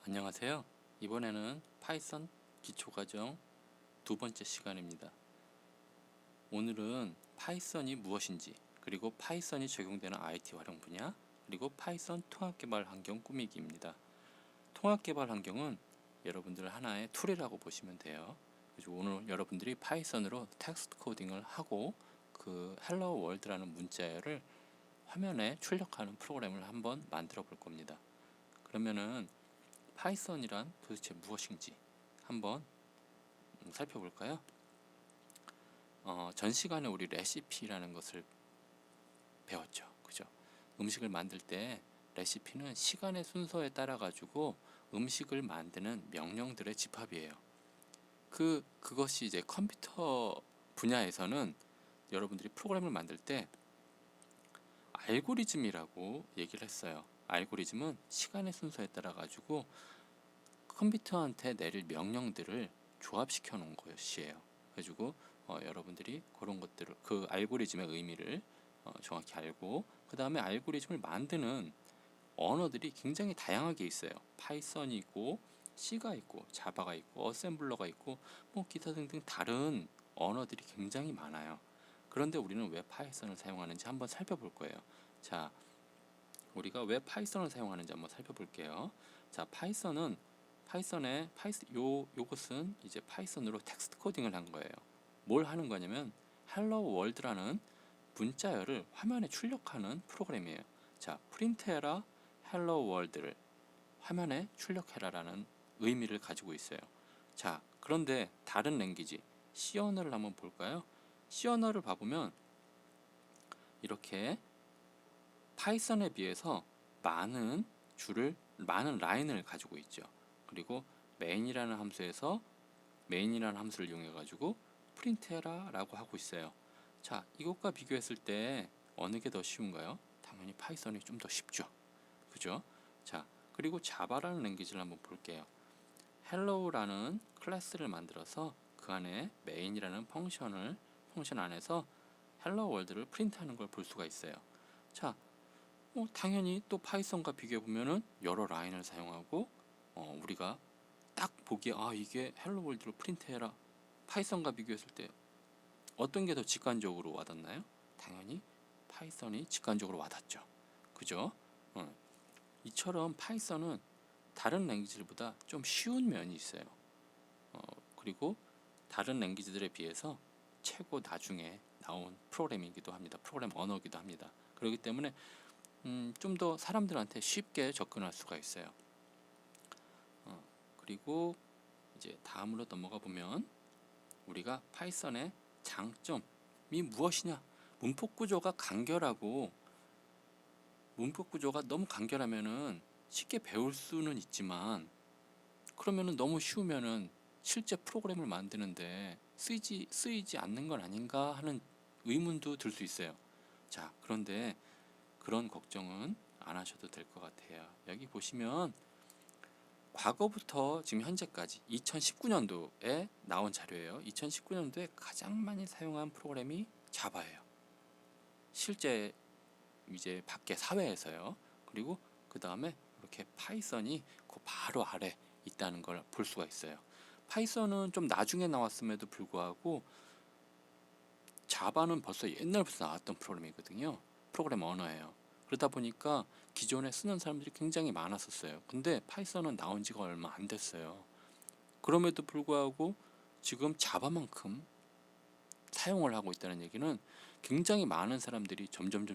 안녕하세요. 이번에는 파이썬 기초과정 두 번째 시간입니다. 오늘은 파이썬이 무엇인지, 그리고 파이썬이 적용되는 IT 활용 분야, 그리고 파이썬 통합개발 환경 꾸미기입니다. 통합개발 환경은 여러분들 하나의 툴이라고 보시면 돼요. 그래서 오늘 여러분들이 파이썬으로 텍스트 코딩을 하고 그 헬로 월드라는 문자열을 화면에 출력하는 프로그램을 한번 만들어 볼 겁니다. 그러면은 파이썬이란 도대체 무엇인지 한번 살펴볼까요? 전 시간에 우리 레시피라는 것을 배웠죠. 그죠? 음식을 만들 때 레시피는 시간의 순서에 따라 가지고 음식을 만드는 명령들의 집합이에요. 그것이 이제 컴퓨터 분야에서는 여러분들이 프로그램을 만들 때 알고리즘이라고 얘기를 했어요. 알고리즘은 시간의 순서에 따라 가지고 컴퓨터한테 내릴 명령들을 조합시켜 놓은 것이에요. 그래가지고 여러분들이 그런 것들을 그 알고리즘의 의미를 정확히 알고, 그 다음에 알고리즘을 만드는 언어들이 굉장히 다양하게 있어요. 파이썬이 있고 C가 있고 자바가 있고 어셈블러가 있고 뭐 기타 등등 다른 언어들이 굉장히 많아요. 그런데 우리는 왜 파이썬을 사용하는지 한번 살펴볼 거예요. 자, 우리가 왜 파이썬을 사용하는지 한번 살펴볼게요. 자, 요것은 이제 파이썬으로 텍스트 코딩을 한 거예요. 뭘 하는 거냐면 헬로 월드라는 문자열을 화면에 출력하는 프로그램이에요. 자, 프린트해라 헬로 월드를 화면에 출력해라라는 의미를 가지고 있어요. 자, 그런데 다른 랭귀지 C 언어를 한번 볼까요? C 언어를 봐보면 이렇게 파이썬에 비해서 많은 라인을 가지고 있죠. 그리고 메인이라는 함수를 이용해 가지고 프린트해라 라고 하고 있어요. 자, 이것과 비교했을 때 어느 게 더 쉬운가요? 당연히 파이썬이 좀 더 쉽죠. 그죠? 자, 그리고 자바라는 랭귀지를 한번 볼게요. 헬로우라는 클래스를 만들어서 그 안에 메인이라는 펑션 안에서 헬로 월드를 프린트하는 걸 볼 수가 있어요. 자, 당연히 또 파이썬과 비교해 보면은 여러 라인을 사용하고 우리가 딱 보기에 이게 헬로 월드로 프린트해라. 파이썬과 비교했을 때 어떤 게 더 직관적으로 와닿나요? 당연히 파이썬이 직관적으로 와닿죠. 그죠? 이처럼 파이썬은 다른 랭귀지들보다 좀 쉬운 면이 있어요. 그리고 다른 랭귀지들에 비해서 최고 나중에 나온 프로그램이기도 합니다. 프로그램 언어이기도 합니다. 그렇기 때문에 좀 더 사람들한테 쉽게 접근할 수가 있어요. 그리고 이제 다음으로 넘어가 보면 우리가 파이썬의 장점이 무엇이냐? 문법 구조가 너무 간결하면은 쉽게 배울 수는 있지만, 그러면은 너무 쉬우면은 실제 프로그램을 만드는데 쓰이지 않는 건 아닌가 하는 의문도 들 수 있어요. 자, 그런데 그런 걱정은 안 하셔도 될 것 같아요. 여기 보시면 과거부터 지금 현재까지 2019년도에 나온 자료예요. 2019년도에 가장 많이 사용한 프로그램이 자바예요. 실제 이제 밖에 사회에서요. 그리고 그 다음에 이렇게 파이썬이 그 바로 아래 있다는 걸 볼 수가 있어요. 파이썬은 좀 나중에 나왔음에도 불구하고 자바는 벌써 옛날부터 나왔던 프로그램이거든요. 프로그램 언어예요. 그러다 보니까 기존에 쓰는 사람들이 굉장히 많았었어요. 근데 파이썬은 나온 지가 얼마 안 됐어요. 그럼에도 불구하고 지금 자바만큼 사용을 하고 있다는 얘기는 굉장히 많은 사람들이 점점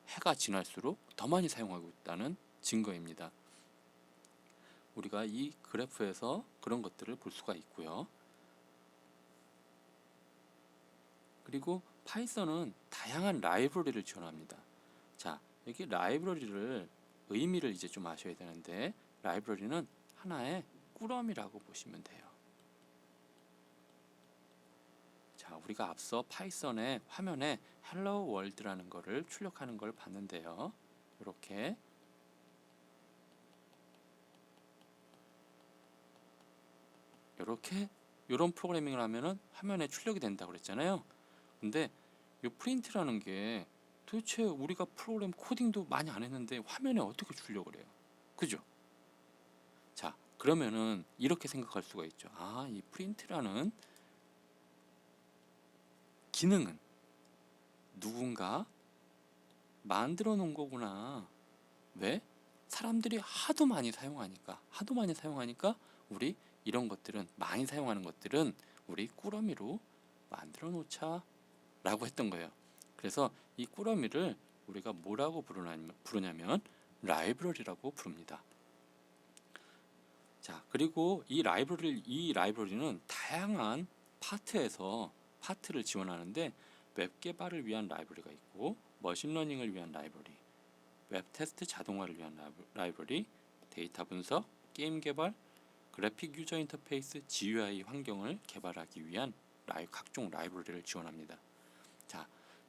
해가 지날수록 더 많이 사용하고 있다는 증거입니다. 우리가 이 그래프에서 그런 것들을 볼 수가 있고요. 그리고 파이썬은 다양한 라이브러리를 지원합니다. 자, 여기 라이브러리를 의미를 이제 좀 아셔야 되는데, 라이브러리는 하나의 꾸러미라고 보시면 돼요. 자, 우리가 앞서 파이썬의 화면에 헬로 월드라는 거를 출력하는 걸 봤는데요. 이런 프로그래밍을 하면은 화면에 출력이 된다고 그랬잖아요. 근데 이 프린트라는 게 도대체 우리가 프로그램 코딩도 많이 안 했는데 화면에 어떻게 출력을 해요? 그죠? 자, 그러면은 이렇게 생각할 수가 있죠. 아, 이 프린트라는 기능은 누군가 만들어 놓은 거구나. 왜? 사람들이 하도 많이 사용하니까 우리 이런 것들은, 많이 사용하는 것들은 우리 꾸러미로 만들어 놓자 라고 했던 거예요. 그래서 이 꾸러미를 우리가 뭐라고 부르냐면 라이브러리라고 부릅니다. 자, 그리고 이 라이브러리는 다양한 파트를 지원하는데, 웹 개발을 위한 라이브러리가 있고, 머신러닝을 위한 라이브러리, 웹 테스트 자동화를 위한 라이브러리, 데이터 분석, 게임 개발, 그래픽 유저 인터페이스, GUI 환경을 개발하기 위한 각종 라이브러리를 지원합니다. 자,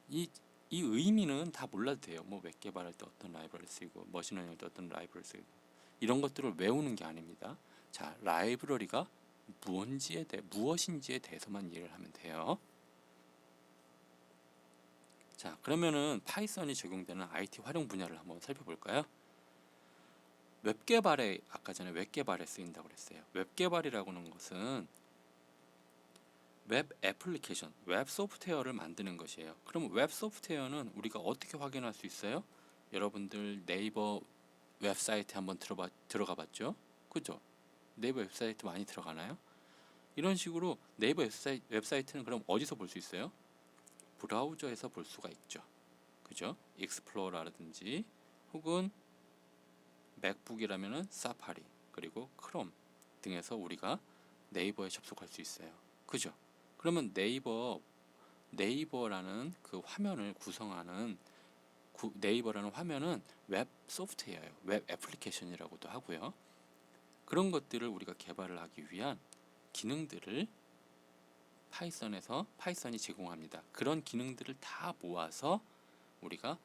이 의미는 다 몰라도 돼요. 뭐 웹 개발할 때 어떤 라이브러리 쓰고, 머신러닝 할 때 어떤 라이브러리 쓰고, 이런 것들을 외우는 게 아닙니다. 자, 라이브러리가 무엇인지에 대해서만 이해를 하면 돼요. 자, 그러면은 파이썬이 적용되는 IT 활용 분야를 한번 살펴볼까요? 아까 전에 웹 개발에 쓰인다고 그랬어요. 웹 개발이라고 하는 것은 웹 애플리케이션, 웹 소프트웨어를 만드는 것이에요. 그럼 웹 소프트웨어는 우리가 어떻게 확인할 수 있어요? 여러분들 네이버 웹사이트 한번 들어가 봤죠? 그죠? 네이버 웹사이트 많이 들어가나요? 이런 식으로 네이버 웹사이트는 그럼 어디서 볼 수 있어요? 브라우저에서 볼 수가 있죠. 그죠? 익스플로러라든지, 혹은 맥북이라면은 사파리, 그리고 크롬 등에서 우리가 네이버에 접속할 수 있어요. 그죠? 그러면 네이버라는 그 화면을 구성하는 네이버라는 화면은 웹 소프트웨어예요. 웹 애플리케이션이라고도 하고요. 그런 것들을 우리가 개발을 하기 위한 기능들을 파이썬이 제공합니다. 그런 기능들을 다 모아서 우리가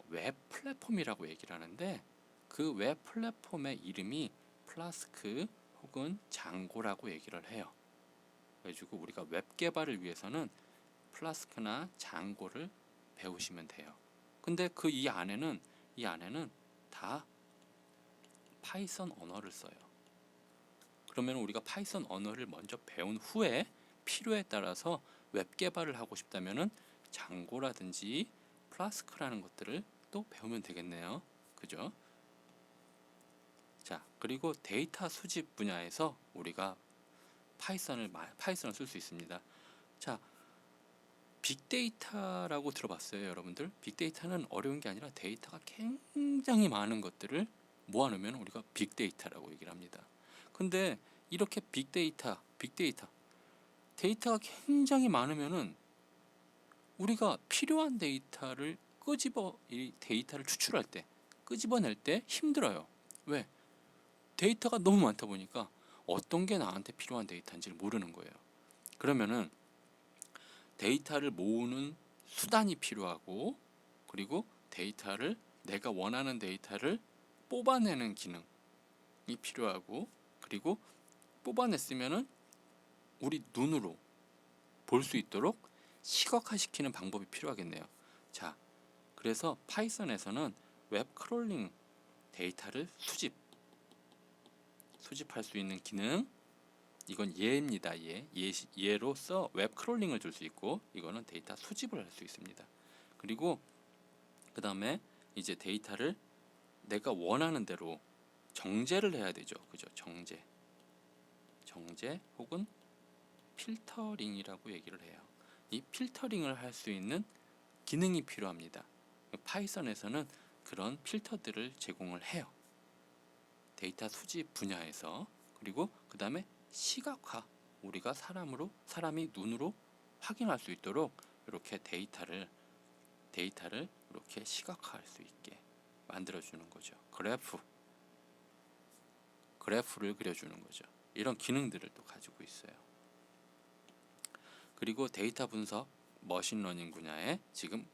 웹 플랫폼이라고 얘기를 하는데, 그 웹 플랫폼의 이름이 플라스크 혹은 장고라고 얘기를 해요. 그래가지고 우리가 웹 개발을 위해서는 플라스크나 장고를 배우시면 돼요. 근데 이 안에는 다 파이썬 언어를 써요. 그러면 우리가 파이썬 언어를 먼저 배운 후에 필요에 따라서 웹 개발을 하고 싶다면은 장고라든지 플라스크라는 것들을 또 배우면 되겠네요. 그죠? 자, 그리고 데이터 수집 분야에서 우리가 파이썬을 쓸 수 있습니다. 자, 빅데이터라고 들어봤어요, 여러분들? 빅데이터는 어려운 게 아니라 데이터가 굉장히 많은 것들을 모아놓으면 우리가 빅데이터라고 얘기를 합니다. 근데 이렇게 데이터가 굉장히 많으면은 우리가 필요한 이 데이터를 추출할 때, 끄집어낼 때 힘들어요. 왜? 데이터가 너무 많다 보니까 어떤 게 나한테 필요한 데이터인지를 모르는 거예요. 그러면은 데이터를 모으는 수단이 필요하고, 그리고 내가 원하는 데이터를 뽑아내는 기능이 필요하고, 그리고 뽑아냈으면은 우리 눈으로 볼 수 있도록 시각화시키는 방법이 필요하겠네요. 자, 그래서 파이썬에서는 웹 크롤링 데이터를 수집할 수 있는 기능, 이건 예입니다. 예로서 웹 크롤링을 줄 수 있고, 이거는 데이터 수집을 할 수 있습니다. 그리고 그 다음에 이제 데이터를 내가 원하는 대로 정제를 해야 되죠. 그죠? 정제 혹은 필터링이라고 얘기를 해요. 이 필터링을 할 수 있는 기능이 필요합니다. 파이썬에서는 그런 필터들을 제공을 해요. 데이터 수집 분야에서. 그리고 그 다음에 시각화, 우리가 사람이 눈으로 확인할 수 있도록 이렇게 데이터를 이렇게 시각화할 수 있게 만들어주는 거죠. 그래프를 그려주는 거죠. 이런 기능들을 또 가지고 있어요. 그리고 데이터 분석, 머신러닝 분야에 지금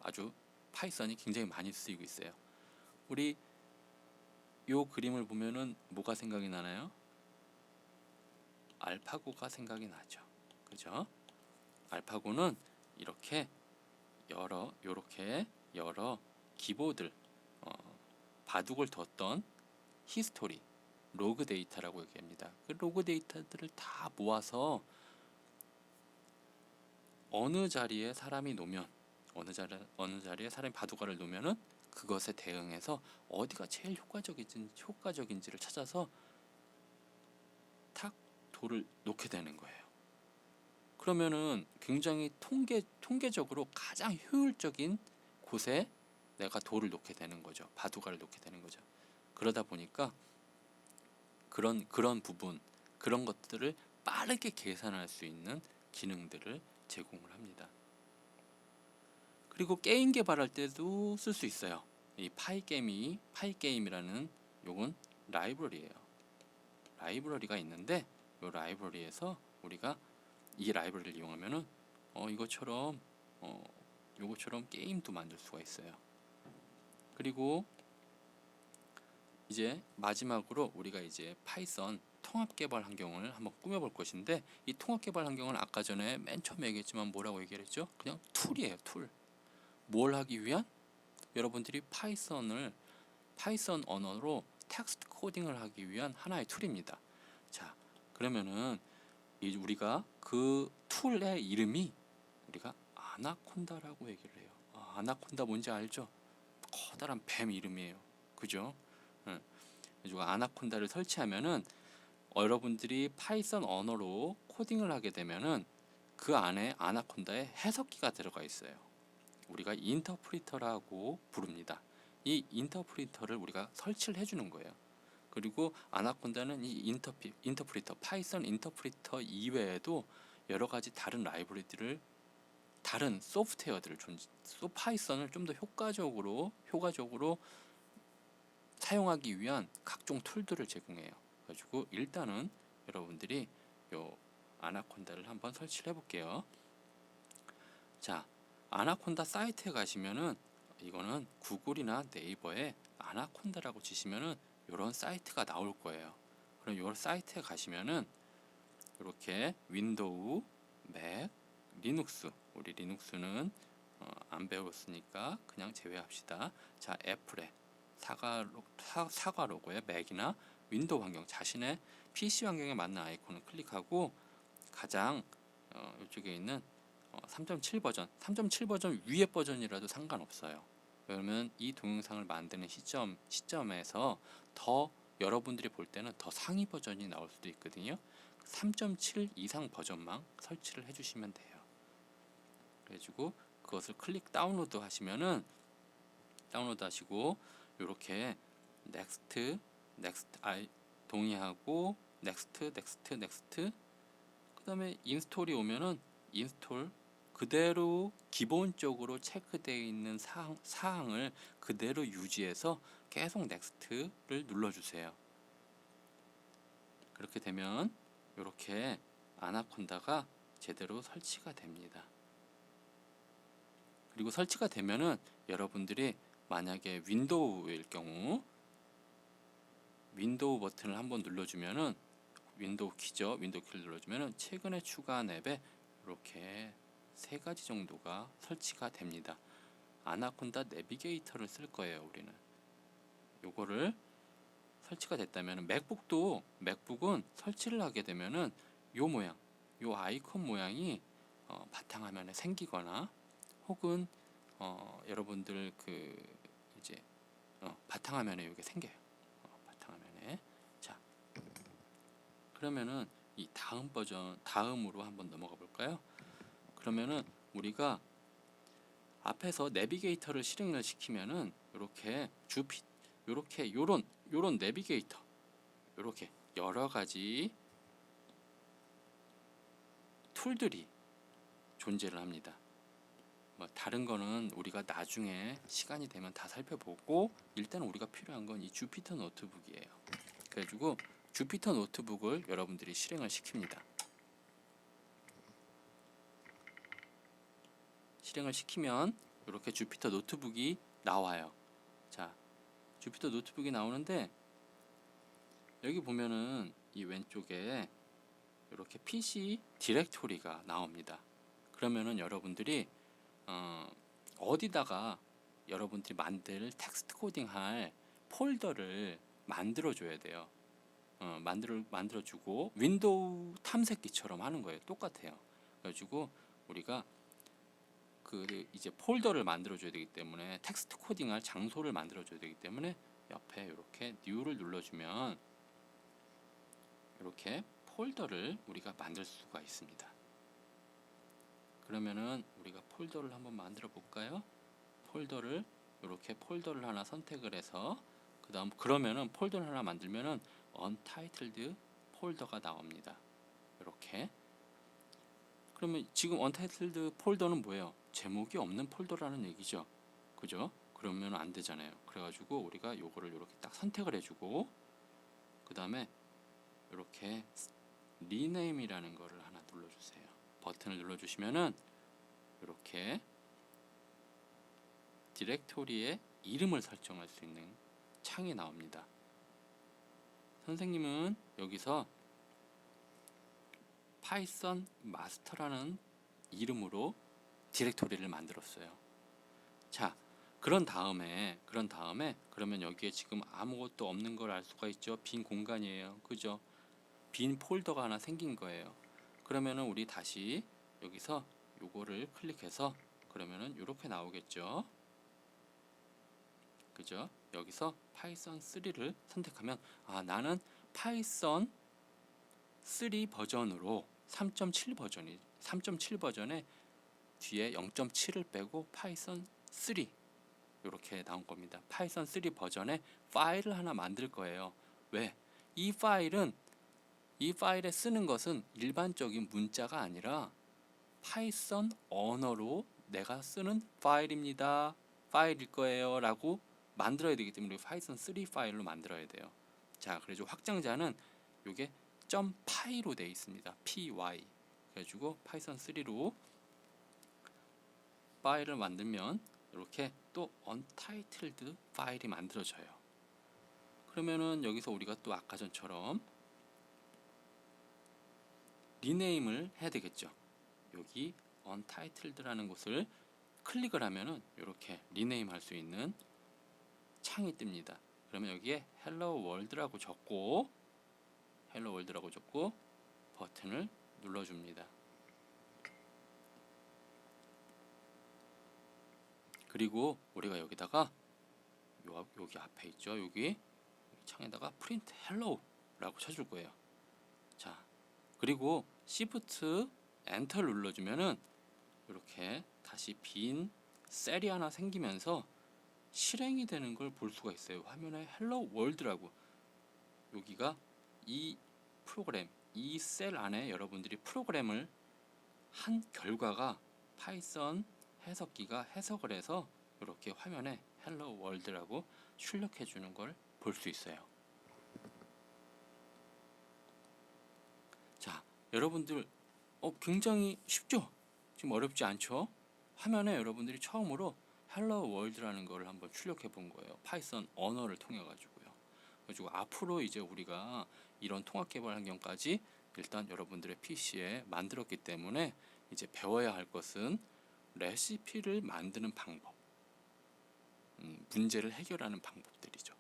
아주 파이썬이 굉장히 많이 쓰이고 있어요. 우리 요 그림을 보면은 뭐가 생각이 나나요? 알파고가 생각이 나죠. 그죠? 알파고는 이렇게 여러 기보들, 바둑을 뒀던 히스토리, 로그 데이터라고 얘기합니다. 그 로그 데이터들을 다 모아서 어느 자리에 사람이 놓으면 어느 자리에 사람이 바둑알을 놓으면은 그것에 대응해서 어디가 제일 효과적인지를 찾아서 탁 돌을 놓게 되는 거예요. 그러면은 굉장히 통계적으로 가장 효율적인 곳에 내가 돌을 놓게 되는 거죠. 바둑알을 놓게 되는 거죠. 그러다 보니까 그런 부분, 그런 것들을 빠르게 계산할 수 있는 기능들을 제공을 합니다. 그리고 게임 개발할 때도 쓸 수 있어요. 이 파이게임이라는 요건 라이브러리예요. 라이브러리가 있는데 이 라이브러리에서 우리가 이 라이브러리를 이용하면은 이것처럼 요것처럼 게임도 만들 수가 있어요. 그리고 이제 마지막으로 우리가 이제 파이썬 통합 개발 환경을 한번 꾸며볼 것인데, 이 통합 개발 환경은 아까 전에 맨 처음에 얘기했지만 뭐라고 얘기했죠? 그냥 툴이에요, 툴. 뭘 하기 위한? 여러분들이 파이썬 언어로 텍스트 코딩을 하기 위한 하나의 툴입니다. 자, 그러면은 우리가 그 툴의 이름이 우리가 아나콘다라고 얘기를 해요. 아나콘다 뭔지 알죠? 커다란 뱀 이름이에요. 그죠? 그래서 아나콘다를 설치하면은 여러분들이 파이썬 언어로 코딩을 하게 되면은 그 안에 아나콘다의 해석기가 들어가 있어요. 우리가 인터프리터라고 부릅니다. 이 인터프리터를 우리가 설치를 해주는 거예요. 그리고 아나콘다는 이 인터프리터, 파이썬 인터프리터 이외에도 여러 가지 다른 라이브러리들을, 다른 소프트웨어들을 파이썬을 좀 더 효과적으로 사용하기 위한 각종 툴들을 제공해요. 그래가지고 일단은 여러분들이 요 아나콘다를 한번 설치를 해볼게요. 자, 아나콘다 사이트에 가시면은 이거는 구글이나 네이버에 아나콘다라고 치시면은 이런 사이트가 나올 거예요. 그럼 이 사이트에 가시면은 이렇게 윈도우, 맥, 리눅스, 우리 리눅스는 안 배웠으니까 그냥 제외합시다. 자, 애플의 사과 로고의 맥이나 윈도우 환경, 자신의 PC 환경에 맞는 아이콘을 클릭하고 가장 이쪽에 있는 3.7 버전, 3.7 버전 위의 버전이라도 상관없어요. 그러면 이 동영상을 만드는 시점에서 더 여러분들이 볼 때는 더 상위 버전이 나올 수도 있거든요. 3.7 이상 버전만 설치를 해주시면 돼요. 그래가지고 그것을 다운로드 하시면은, 다운로드 하시고 이렇게 넥스트 동의하고 넥스트 그 다음에 인스톨이 오면은 인스톨 그대로 기본적으로 체크되어 있는 사항을 그대로 유지해서 계속 넥스트를 눌러주세요. 그렇게 되면 이렇게 아나콘다가 제대로 설치가 됩니다. 그리고 설치가 되면은 여러분들이 만약에 윈도우일 경우 윈도우 버튼을 한번 눌러주면은, 윈도우 키죠. 윈도우 키를 눌러주면은 최근에 추가한 앱에 이렇게 3가지 정도가 설치가 됩니다. 아나콘다 내비게이터를 쓸 거예요. 우리는 요거를 설치가 됐다면 맥북은 설치를 하게 되면은 요 모양, 요 아이콘 모양이 바탕화면에 생기거나 혹은 여러분들 이제 바탕화면에 이게 생겨요. 바탕화면에. 자, 그러면은 이 다음으로 한번 넘어가 볼까요? 그러면은 우리가 앞에서 내비게이터를 실행을 시키면은 요런 내비게이터, 요렇게 여러 가지 툴들이 존재를 합니다. 다른 거는 우리가 나중에 시간이 되면 다 살펴보고, 일단 우리가 필요한 건 이 주피터 노트북이에요. 그래가지고 주피터 노트북을 여러분들이 실행을 시킵니다. 실행을 시키면 이렇게 주피터 노트북이 나와요. 자, 주피터 노트북이 나오는데 여기 보면은 이 왼쪽에 이렇게 PC 디렉토리가 나옵니다. 그러면은 여러분들이 어디다가 여러분들이 만들 텍스트 코딩 할 폴더를 만들어 줘야 돼요. 만들어주고 윈도우 탐색기처럼 하는 거예요. 똑같아요. 그래가지고 우리가 이제 폴더를 만들어줘야 되기 때문에 텍스트 코딩할 장소를 만들어줘야 되기 때문에 옆에 이렇게 New를 눌러주면 이렇게 폴더를 우리가 만들 수가 있습니다. 그러면은 우리가 폴더를 한번 만들어 볼까요? 이렇게 폴더를 하나 선택을 해서 그러면은 폴더를 하나 만들면은 untitled 폴더가 나옵니다. 이렇게. 그러면 지금 untitled 폴더는 뭐예요? 제목이 없는 폴더라는 얘기죠. 그죠? 그러면 안 되잖아요. 그래가지고 우리가 요거를 이렇게 딱 선택을 해주고 그 다음에 이렇게 rename이라는 거를 하나 눌러주세요. 버튼을 눌러주시면은 이렇게 디렉토리의 이름을 설정할 수 있는 창이 나옵니다. 선생님은 여기서 파이썬 마스터라는 이름으로 디렉토리를 만들었어요. 자, 그런 다음에 그러면 여기에 지금 아무것도 없는 걸 알 수가 있죠. 빈 공간이에요. 그죠? 빈 폴더가 하나 생긴 거예요. 그러면은 우리 다시 여기서 요거를 클릭해서 그러면은 이렇게 나오겠죠. 그죠? 여기서 파이썬 3를 선택하면 나는 파이썬 3 버전으로 3.7 버전에 뒤에 0.7을 빼고 파이썬 3 이렇게 나온 겁니다. 파이썬 3 버전의 파일을 하나 만들 거예요. 왜? 이 파일에 쓰는 것은 일반적인 문자가 아니라 파이썬 언어로 내가 쓰는 파일입니다. 파일일 거예요 라고 만들어야 되기 때문에 파이썬 3 파일로 만들어야 돼요. 자, 그래서 확장자는 이게 .py로 되어 있습니다. py. 그래가지고 파이썬 3로 파일을 만들면 이렇게 또 untitled 파일이 만들어져요. 그러면은 여기서 우리가 또 아까 전처럼 리네임을 해야 되겠죠. 여기 untitled라는 곳을 클릭을 하면은 이렇게 리네임 할 수 있는 창이 뜹니다. 그러면 여기에 hello world라고 적고 버튼을 눌러줍니다. 그리고 우리가 여기다가 여기 앞에 있죠. 여기 창에다가 print hello라고 쳐줄 거예요. 자, 그리고 Shift Enter 눌러주면은 이렇게 다시 빈 셀이 하나 생기면서 실행이 되는 걸 볼 수가 있어요. 화면에 Hello World라고 여기가 이 프로그램, 이 셀 안에 여러분들이 프로그램을 한 결과가 파이썬 해석기가 해석을 해서 이렇게 화면에 Hello World라고 출력해 주는 걸 볼 수 있어요. 자, 여러분들 굉장히 쉽죠? 지금 어렵지 않죠? 화면에 여러분들이 처음으로 Hello World라는 걸 한번 출력해 본 거예요. 파이썬 언어를 통해 가지고요. 그리고 앞으로 이제 우리가 이런 통합 개발 환경까지 일단 여러분들의 PC에 만들었기 때문에 이제 배워야 할 것은 레시피를 만드는 방법, 문제를 해결하는 방법들이죠.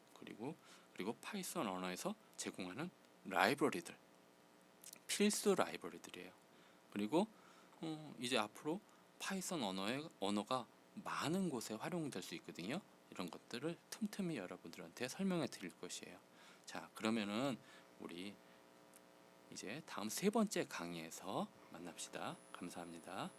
그리고 파이썬 언어에서 제공하는 라이브러리들, 필수 라이브러리들이에요. 그리고 이제 앞으로 파이썬 언어가 많은 곳에 활용될 수 있거든요. 이런 것들을 틈틈이 여러분들한테 설명해 드릴 것이에요. 자, 그러면은 우리 이제 다음 세 번째 강의에서 만납시다. 감사합니다.